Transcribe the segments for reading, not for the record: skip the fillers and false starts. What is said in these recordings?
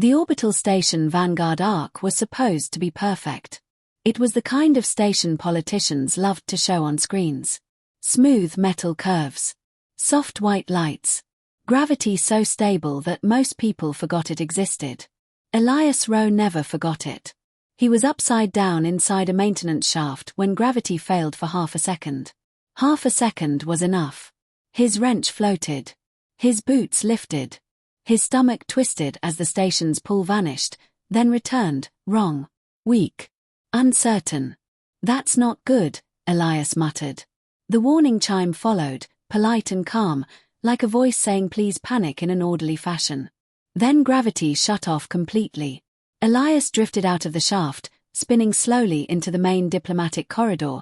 The orbital station Vanguard Arc was supposed to be perfect. It was the kind of station politicians loved to show on screens. Smooth metal curves. Soft white lights. Gravity so stable that most people forgot it existed. Elias Rowe never forgot it. He was upside down inside a maintenance shaft when gravity failed for half a second. Half a second was enough. His wrench floated. His boots lifted. His stomach twisted as the station's pull vanished, then returned, wrong. Weak. Uncertain. That's not good, Elias muttered. The warning chime followed, polite and calm, like a voice saying please panic in an orderly fashion. Then gravity shut off completely. Elias drifted out of the shaft, spinning slowly into the main diplomatic corridor,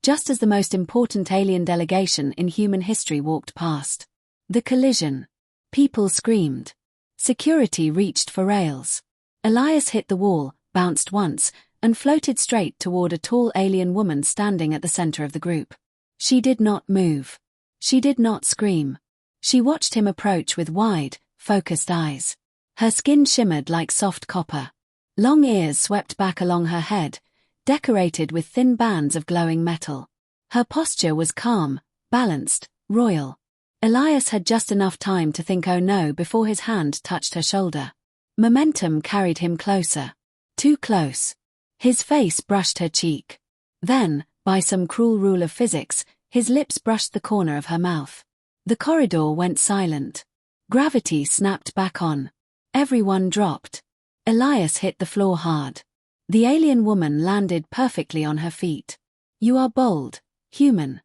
just as the most important alien delegation in human history walked past. The collision. People screamed. Security reached for rails. Elias hit the wall, bounced once, and floated straight toward a tall alien woman standing at the center of the group. She did not move. She did not scream. She watched him approach with wide, focused eyes. Her skin shimmered like soft copper. Long ears swept back along her head, decorated with thin bands of glowing metal. Her posture was calm, balanced, royal. Elias had just enough time to think oh no before his hand touched her shoulder. Momentum carried him closer. Too close. His face brushed her cheek. Then, by some cruel rule of physics, his lips brushed the corner of her mouth. The corridor went silent. Gravity snapped back on. Everyone dropped. Elias hit the floor hard. The alien woman landed perfectly on her feet. You are bold, human.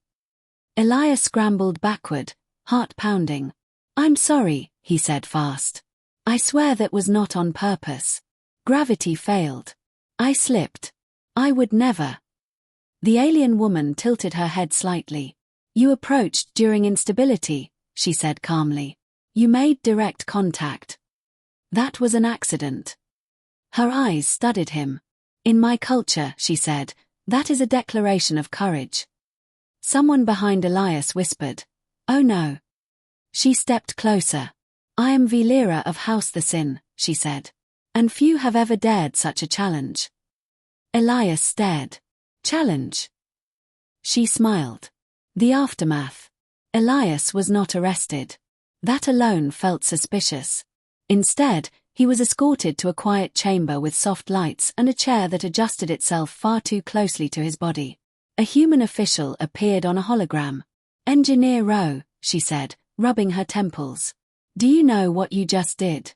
Elias scrambled backward, heart pounding. I'm sorry, he said fast. I swear that was not on purpose. Gravity failed. I slipped. I would never. The alien woman tilted her head slightly. You approached during instability, she said calmly. You made direct contact. That was an accident. Her eyes studied him. In my culture, she said, that is a declaration of courage. Someone behind Elias whispered, oh no. She stepped closer. I am Vilera of House the Sin, she said. And few have ever dared such a challenge. Elias stared. Challenge? She smiled. The aftermath. Elias was not arrested. That alone felt suspicious. Instead, he was escorted to a quiet chamber with soft lights and a chair that adjusted itself far too closely to his body. A human official appeared on a hologram. Engineer Rowe, she said, rubbing her temples. Do you know what you just did?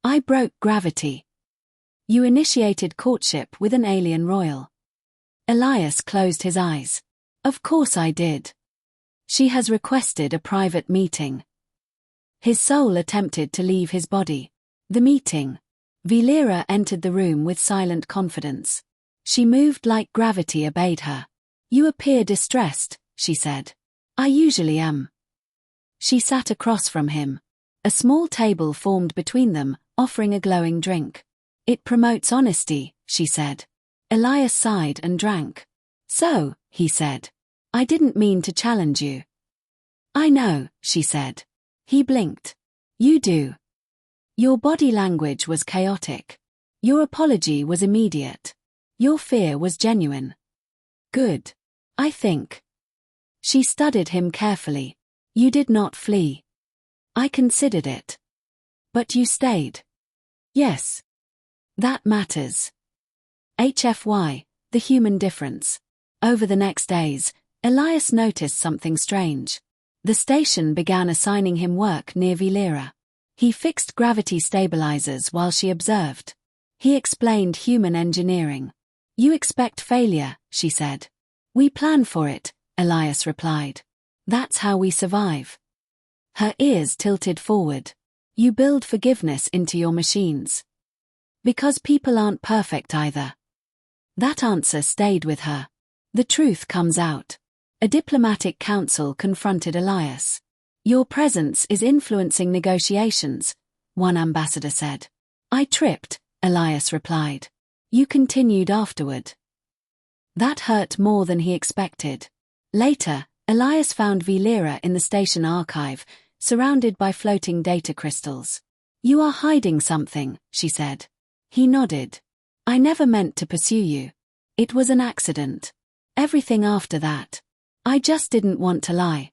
I broke gravity. You initiated courtship with an alien royal. Elias closed his eyes. Of course I did. She has requested a private meeting. His soul attempted to leave his body. The meeting. Vilera entered the room with silent confidence. She moved like gravity obeyed her. You appear distressed, she said. I usually am. She sat across from him. A small table formed between them, offering a glowing drink. It promotes honesty, she said. Elias sighed and drank. So, he said. I didn't mean to challenge you. I know, she said. He blinked. You do. Your body language was chaotic. Your apology was immediate. Your fear was genuine. Good. I think. She studied him carefully. You did not flee. I considered it. But you stayed. Yes. That matters. HFY, the human difference. Over the next days, Elias noticed something strange. The station began assigning him work near Vilera. He fixed gravity stabilizers while she observed. He explained human engineering. You expect failure, she said. We plan for it, Elias replied. That's how we survive. Her ears tilted forward. You build forgiveness into your machines. Because people aren't perfect either. That answer stayed with her. The truth comes out. A diplomatic council confronted Elias. Your presence is influencing negotiations, one ambassador said. I tripped, Elias replied. You continued afterward. That hurt more than he expected. Later, Elias found Vilera in the station archive, surrounded by floating data crystals. You are hiding something, she said. He nodded. I never meant to pursue you. It was an accident. Everything after that. I just didn't want to lie.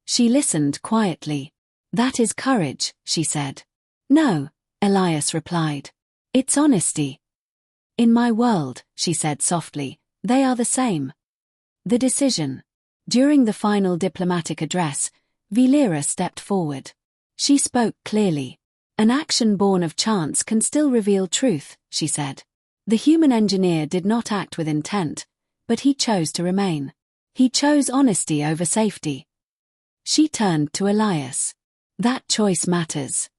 She listened quietly. That is courage, she said. No, Elias replied. It's honesty. In my world, she said softly, they are the same. The decision. During the final diplomatic address, Velira stepped forward. She spoke clearly. An action born of chance can still reveal truth, she said. The human engineer did not act with intent, but he chose to remain. He chose honesty over safety. She turned to Elias. That choice matters.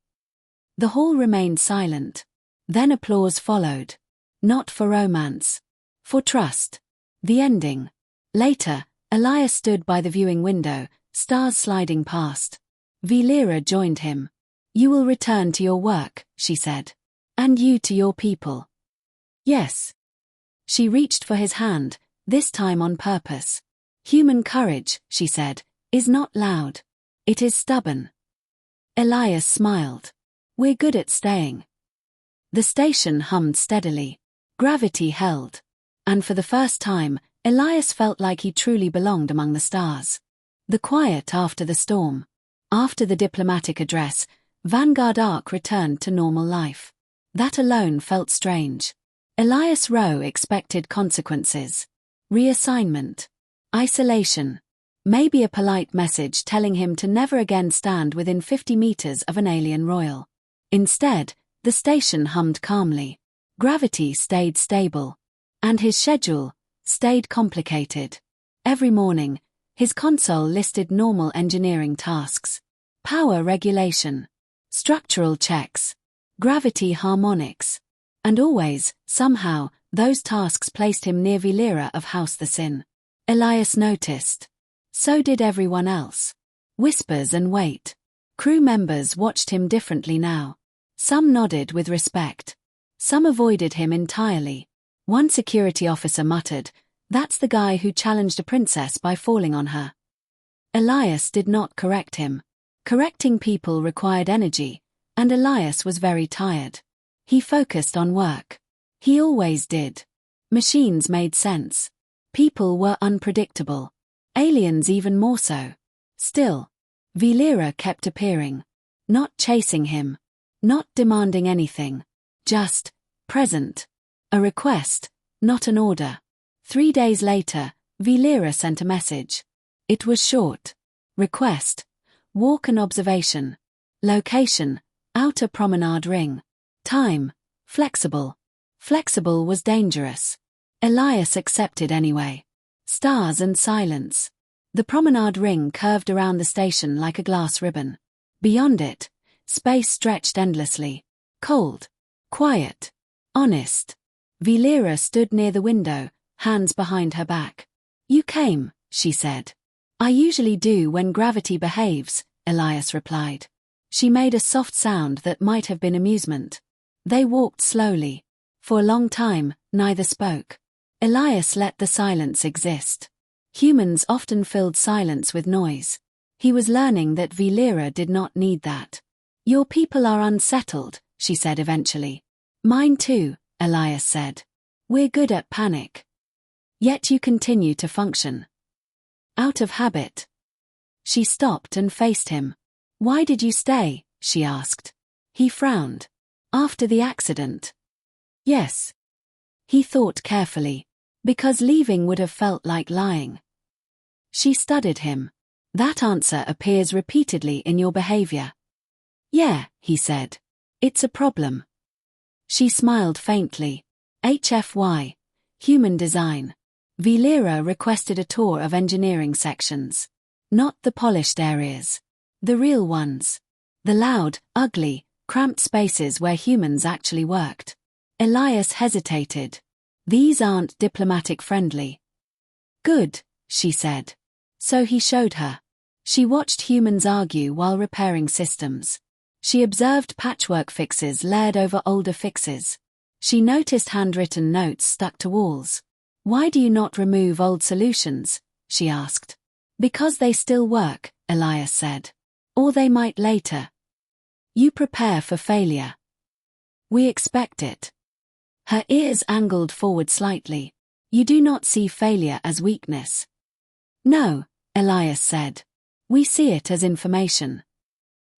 The hall remained silent. Then applause followed. Not for romance. For trust. The ending. Later, Elias stood by the viewing window, stars sliding past. Velira joined him. You will return to your work, she said. And you to your people. Yes. She reached for his hand, this time on purpose. Human courage, she said, is not loud. It is stubborn. Elias smiled. We're good at staying. The station hummed steadily. Gravity held. And for the first time, Elias felt like he truly belonged among the stars. The quiet after the storm. After the diplomatic address, Vanguard Arc returned to normal life. That alone felt strange. Elias Rowe expected consequences. Reassignment. Isolation. Maybe a polite message telling him to never again stand within 50 meters of an alien royal. Instead, the station hummed calmly. Gravity stayed stable. And his schedule stayed complicated. Every morning, his console listed normal engineering tasks. Power regulation. Structural checks. Gravity harmonics. And always, somehow, those tasks placed him near Velira of House the Sin. Elias noticed. So did everyone else. Whispers and wait. Crew members watched him differently now. Some nodded with respect. Some avoided him entirely. One security officer muttered, "That's the guy who challenged a princess by falling on her." Elias did not correct him. Correcting people required energy, and Elias was very tired. He focused on work. He always did. Machines made sense. People were unpredictable. Aliens even more so. Still, Velira kept appearing. Not chasing him. Not demanding anything. Just present. A request, not an order. 3 days later, Velira sent a message. It was short. Request. Walk and observation. Location, outer promenade ring. Time, flexible. Flexible was dangerous. Elias accepted anyway. Stars and silence. The promenade ring curved around the station like a glass ribbon. Beyond it, space stretched endlessly. Cold. Quiet. Honest. Velira stood near the window, hands behind her back. You came, she said. I usually do when gravity behaves, Elias replied. She made a soft sound that might have been amusement. They walked slowly. For a long time, neither spoke. Elias let the silence exist. Humans often filled silence with noise. He was learning that Velira did not need that. Your people are unsettled, she said eventually. Mine too, Elias said. We're good at panic. Yet you continue to function. Out of habit. She stopped and faced him. Why did you stay? She asked. He frowned. After the accident. Yes. He thought carefully. Because leaving would have felt like lying. She studied him. That answer appears repeatedly in your behavior. Yeah, he said. It's a problem. She smiled faintly. HFY. Human design. Velira requested a tour of engineering sections. Not the polished areas. The real ones. The loud, ugly, cramped spaces where humans actually worked. Elias hesitated. These aren't diplomatic friendly. Good, she said. So he showed her. She watched humans argue while repairing systems. She observed patchwork fixes layered over older fixes. She noticed handwritten notes stuck to walls. Why do you not remove old solutions? She asked. Because they still work, Elias said. Or they might later. You prepare for failure. We expect it. Her ears angled forward slightly. You do not see failure as weakness. No, Elias said. We see it as information.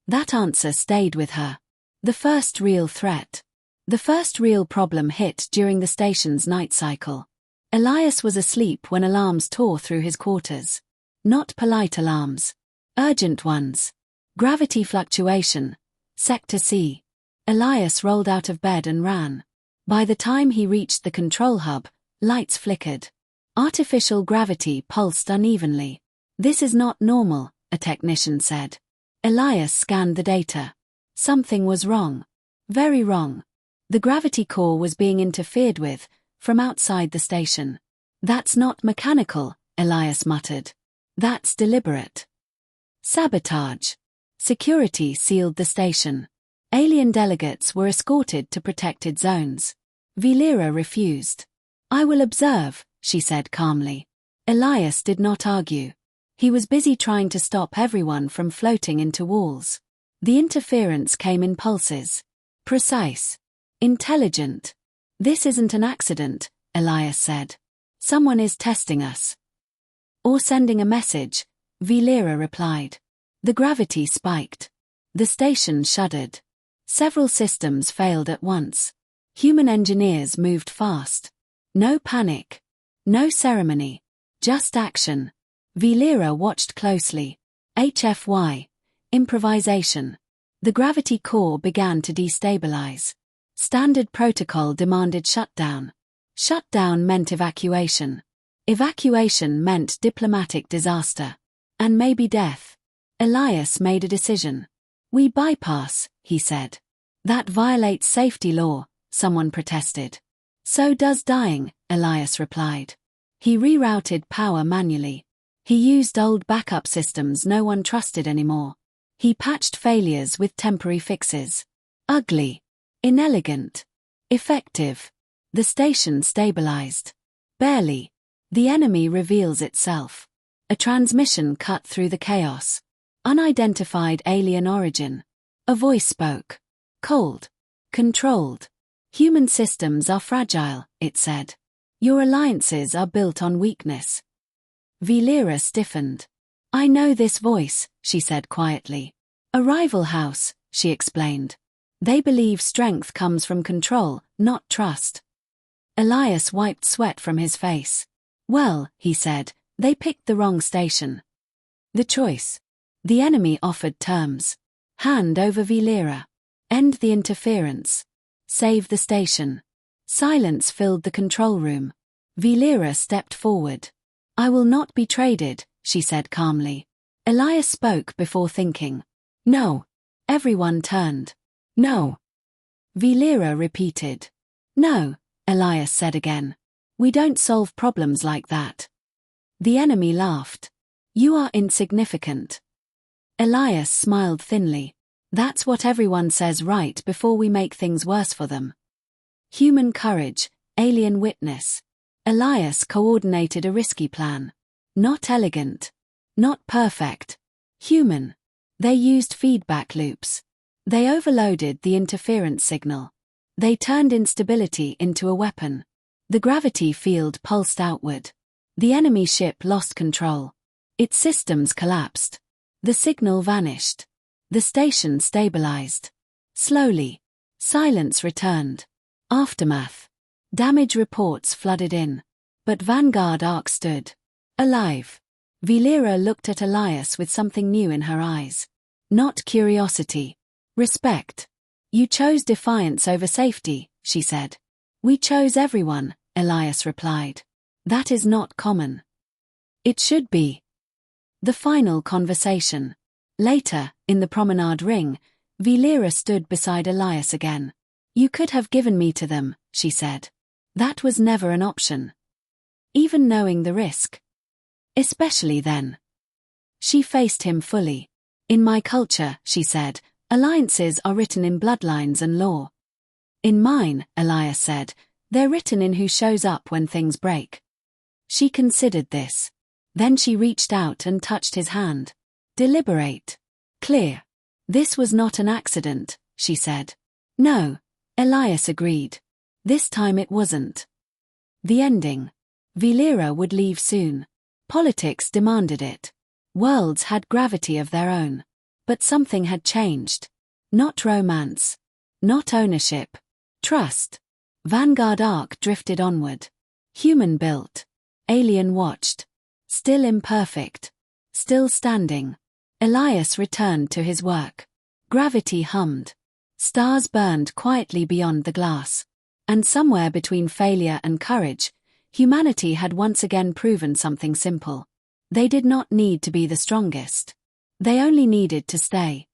That answer stayed with her. The first real threat. The first real problem hit during the station's night cycle. Elias was asleep when alarms tore through his quarters. Not polite alarms. Urgent ones. Gravity fluctuation. Sector C. Elias rolled out of bed and ran. By the time he reached the control hub, lights flickered. Artificial gravity pulsed unevenly. This is not normal, a technician said. Elias scanned the data. Something was wrong. Very wrong. The gravity core was being interfered with, from outside the station. That's not mechanical, Elias muttered. That's deliberate. Sabotage. Security sealed the station. Alien delegates were escorted to protected zones. Velira refused. I will observe, she said calmly. Elias did not argue. He was busy trying to stop everyone from floating into walls. The interference came in pulses. Precise. Intelligent. This isn't an accident, Elias said. Someone is testing us. Or sending a message, Velira replied. The gravity spiked. The station shuddered. Several systems failed at once. Human engineers moved fast. No panic. No ceremony. Just action. Velira watched closely. HFY. Improvisation. The gravity core began to destabilize. Standard protocol demanded shutdown. Shutdown meant evacuation. Evacuation meant diplomatic disaster. And maybe death. Elias made a decision. We bypass, he said. That violates safety law, someone protested. So does dying, Elias replied. He rerouted power manually. He used old backup systems no one trusted anymore. He patched failures with temporary fixes. Ugly. Inelegant. Effective. The station stabilized. Barely. The enemy reveals itself. A transmission cut through the chaos. Unidentified alien origin. A voice spoke. Cold. Controlled. Human systems are fragile, it said. Your alliances are built on weakness. Velira stiffened. I know this voice, she said quietly. A rival house, she explained. They believe strength comes from control, not trust. Elias wiped sweat from his face. Well, he said, they picked the wrong station. The choice. The enemy offered terms. Hand over Velira. End the interference. Save the station. Silence filled the control room. Velira stepped forward. I will not be traded, she said calmly. Elias spoke before thinking. No. Everyone turned. No. Velira repeated. No, Elias said again. We don't solve problems like that. The enemy laughed. You are insignificant. Elias smiled thinly. That's what everyone says right before we make things worse for them. Human courage, alien witness. Elias coordinated a risky plan. Not elegant. Not perfect. Human. They used feedback loops. They overloaded the interference signal. They turned instability into a weapon. The gravity field pulsed outward. The enemy ship lost control. Its systems collapsed. The signal vanished. The station stabilized. Slowly. Silence returned. Aftermath. Damage reports flooded in. But Vanguard Arc stood. Alive. Velira looked at Elias with something new in her eyes. Not curiosity. Respect. You chose defiance over safety, she said. We chose everyone, Elias replied. That is not common. It should be. The final conversation. Later, in the promenade ring, Velira stood beside Elias again. You could have given me to them, she said. That was never an option. Even knowing the risk. Especially then. She faced him fully. In my culture, she said, alliances are written in bloodlines and law. In mine, Elias said, they're written in who shows up when things break. She considered this. Then she reached out and touched his hand. Deliberate. Clear. This was not an accident, she said. No, Elias agreed. This time it wasn't. The ending. Velira would leave soon. Politics demanded it. Worlds had gravity of their own. But something had changed. Not romance. Not ownership. Trust. Vanguard Arc drifted onward. Human built. Alien watched. Still imperfect. Still standing. Elias returned to his work. Gravity hummed. Stars burned quietly beyond the glass. And somewhere between failure and courage, humanity had once again proven something simple. They did not need to be the strongest. They only needed to stay.